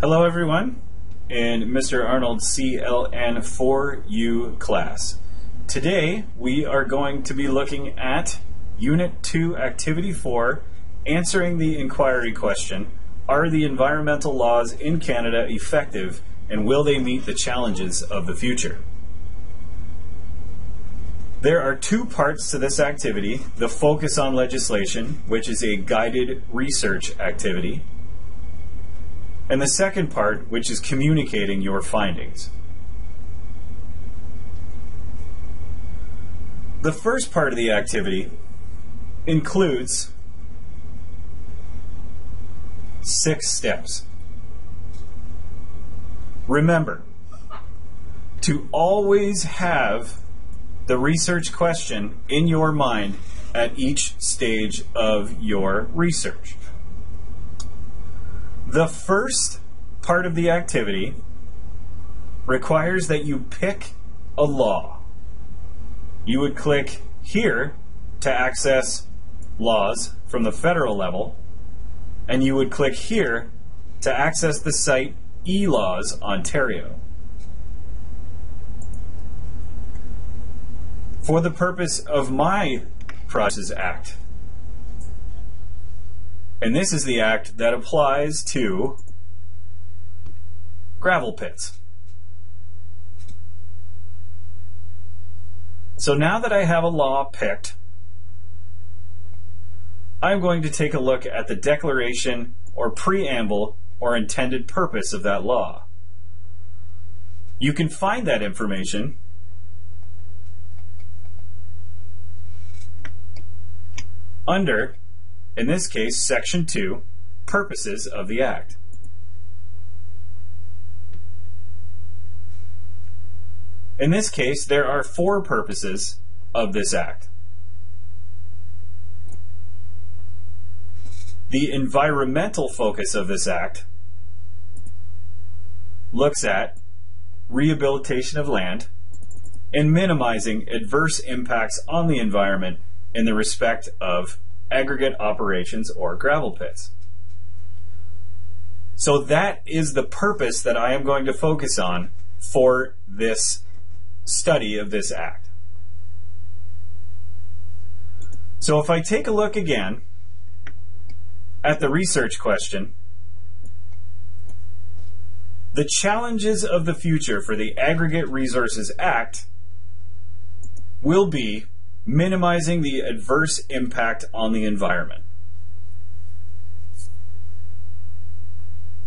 Hello everyone in Mr. Arnold's CLN4U class. Today we are going to be looking at Unit 2 Activity 4, answering the inquiry question, are the environmental laws in Canada effective and will they meet the challenges of the future? There are two parts to this activity, the focus on legislation, which is a guided research activity, and the second part, which is communicating your findings. The first part of the activity includes 6 steps. Remember to always have the research question in your mind at each stage of your research. The first part of the activity requires that you pick a law. You would click here to access laws from the federal level, and you would click here to access the site eLaws Ontario. For the purpose of my Process Act, and this is the act that applies to gravel pits. So now that I have a law picked, I'm going to take a look at the declaration or preamble or intended purpose of that law. You can find that information under, in this case, Section 2, Purposes of the Act. In this case, there are 4 purposes of this Act. The environmental focus of this Act looks at rehabilitation of land and minimizing adverse impacts on the environment in the respect of aggregate operations or gravel pits. So that is the purpose that I am going to focus on for this study of this act. So if I take a look again at the research question, the challenges of the future for the Aggregate Resources Act will be minimizing the adverse impact on the environment.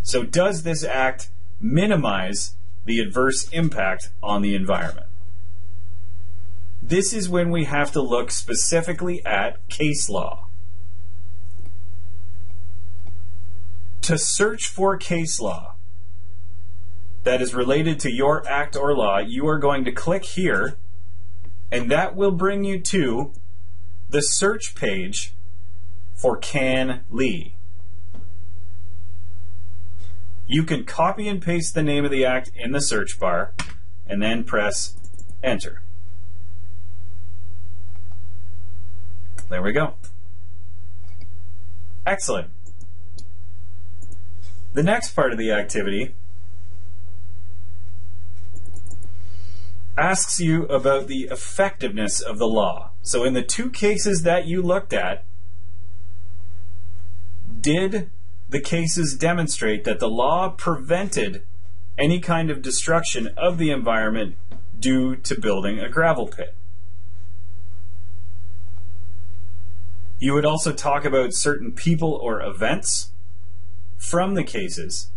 So does this act minimize the adverse impact on the environment? This is when we have to look specifically at case law. To search for case law that is related to your act or law, you are going to click here, and that will bring you to the search page for CAN-LE. You can copy and paste the name of the act in the search bar and then press enter. There we go. Excellent. The next part of the activity asks you about the effectiveness of the law. So in the 2 cases that you looked at, did the cases demonstrate that the law prevented any kind of destruction of the environment due to building a gravel pit? You would also talk about certain people or events from the cases.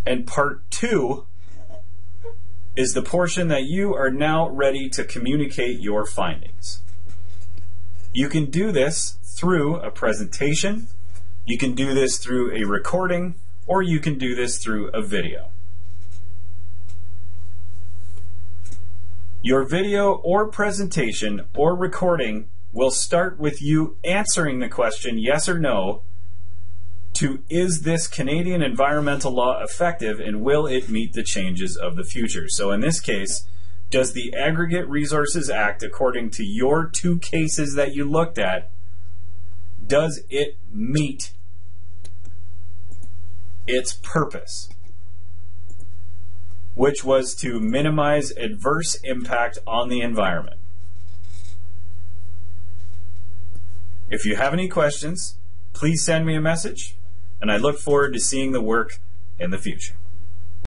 And part 2 is the portion that you are now ready to communicate your findings. You can do this through a presentation, you can do this through a recording, or you can do this through a video. Your video or presentation or recording will start with you answering the question yes or no to, is this Canadian environmental law effective and will it meet the changes of the future? So in this case, does the Aggregate Resources Act, according to your 2 cases that you looked at, does it meet its purpose, which was to minimize adverse impact on the environment. If you have any questions, please send me a message, and I look forward to seeing the work in the future.